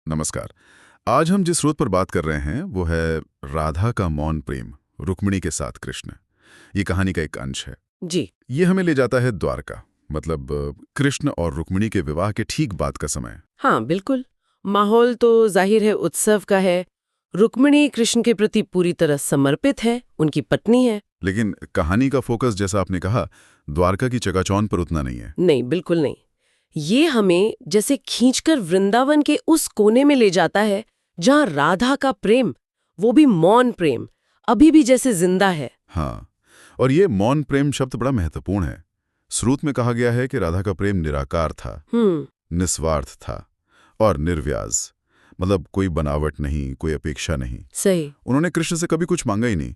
नमस्कार। आज हम जिस स्रोत पर बात कर रहे हैं वो है राधा का मौन प्रेम रुक्मिणी के साथ कृष्ण। ये कहानी का एक अंश है जी। ये हमें ले जाता है द्वारका, मतलब कृष्ण और रुक्मिणी के विवाह के ठीक बाद का समय। हाँ, बिल्कुल। माहौल तो जाहिर है उत्सव का है। रुक्मिणी कृष्ण के प्रति पूरी तरह समर्पित है, उनकी पत्नी है। लेकिन कहानी का फोकस, जैसा आपने कहा, द्वारका की चकाचौंध पर उतना नहीं है। नहीं, बिल्कुल नहीं। ये हमें जैसे खींचकर वृंदावन के उस कोने में ले जाता है जहाँ राधा का प्रेम, वो भी मौन प्रेम, अभी भी जैसे जिंदा है। हाँ, और ये मौन प्रेम शब्द बड़ा महत्वपूर्ण है। स्रोत में कहा गया है कि राधा का प्रेम निराकार था, निस्वार्थ था और निर्व्याज, मतलब कोई बनावट नहीं, कोई अपेक्षा नहीं। सही। उन्होंने कृष्ण से कभी कुछ मांगा ही नहीं।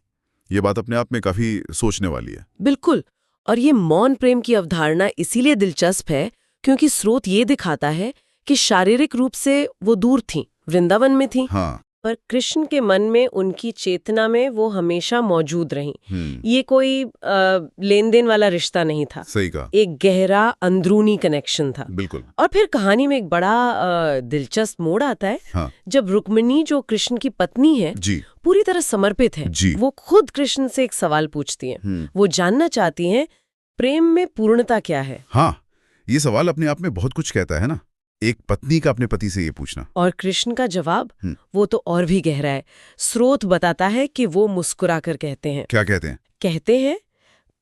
ये बात अपने आप में काफी सोचने वाली है। बिल्कुल। और ये मौन प्रेम की अवधारणा इसीलिए दिलचस्प है क्योंकि स्रोत ये दिखाता है कि शारीरिक रूप से वो दूर थीं, वृंदावन में थीं, हाँ। पर कृष्ण के मन में, उनकी चेतना में वो हमेशा मौजूद रहीं। ये कोई लेन देन वाला रिश्ता नहीं था। सही कहा। एक गहरा अंदरूनी कनेक्शन था। बिल्कुल। और फिर कहानी में एक बड़ा दिलचस्प मोड़ आता है। हाँ। जब रुक्मिणी, जो कृष्ण की पत्नी है, जी। पूरी तरह समर्पित है, जी। वो खुद कृष्ण से एक सवाल पूछती है। वो जानना चाहती हैं प्रेम में पूर्णता क्या है। हाँ, ये सवाल अपने आप में बहुत कुछ कहता है ना, एक पत्नी का अपने पति से ये पूछना। और कृष्ण का जवाब वो तो और भी गहरा है। स्रोत बताता है कि वो मुस्कुराकर कहते हैं। क्या कहते हैं? कहते हैं,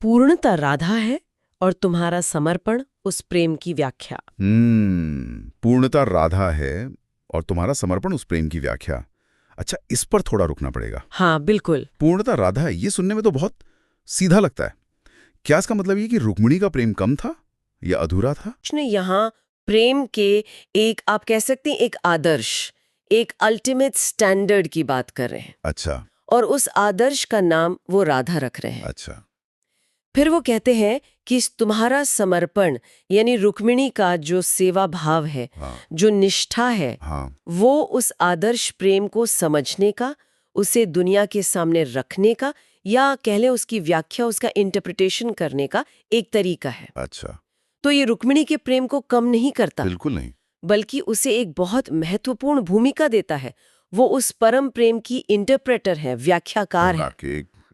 पूर्णता राधा है और तुम्हारा समर्पण उस प्रेम की व्याख्या। पूर्णता राधा है और तुम्हारा समर्पण उस प्रेम की व्याख्या। अच्छा, इस पर थोड़ा रुकना पड़ेगा। हाँ, बिल्कुल। पूर्णता राधा है, ये सुनने में तो बहुत सीधा लगता है। क्या इसका मतलब ये कि रुक्मिणी का प्रेम कम था या अधूरा था? यहाँ प्रेम के एक, आप कह सकते हैं, एक आदर्श, एक अल्टीमेट स्टैंडर्ड की बात कर रहे हैं। अच्छा। और उस आदर्श का नाम वो राधा रख रहे हैं। अच्छा। फिर वो कहते हैं कि तुम्हारा समर्पण, यानी रुक्मिणी का जो सेवा भाव है, हाँ। जो निष्ठा है, हाँ। वो उस आदर्श प्रेम को समझने का, उसे दुनिया के सामने रखने का, या कह लें उसकी व्याख्या, उसका इंटरप्रिटेशन करने का एक तरीका है। अच्छा। तो ये रुक्मिणी के प्रेम को कम नहीं करता, बिल्कुल नहीं, बल्कि उसे एक बहुत महत्वपूर्ण भूमिका देता है। वो उस परम प्रेम की इंटरप्रेटर है, व्याख्याकार है।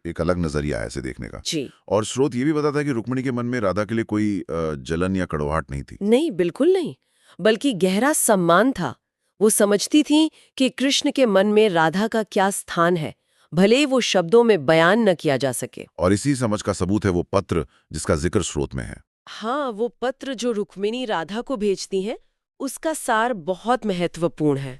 एक अलग नजरिया है इसे देखने का। जी। और स्रोत ये भी बताता है कि रुक्मिणी के मन में राधा के लिए कोई जलन या कड़वाहट नहीं थी। नहीं, बिल्कुल नहीं, बल्कि गहरा सम्मान था। वो समझती थी कि कृष्ण के मन में राधा का क्या स्थान है, भले ही वो शब्दों में बयान न किया जा सके। और इसी समझ का सबूत है वो पत्र जिसका जिक्र स्रोत में है। हाँ, वो पत्र जो रुक्मिणी राधा को भेजती हैं, उसका सार बहुत महत्वपूर्ण है।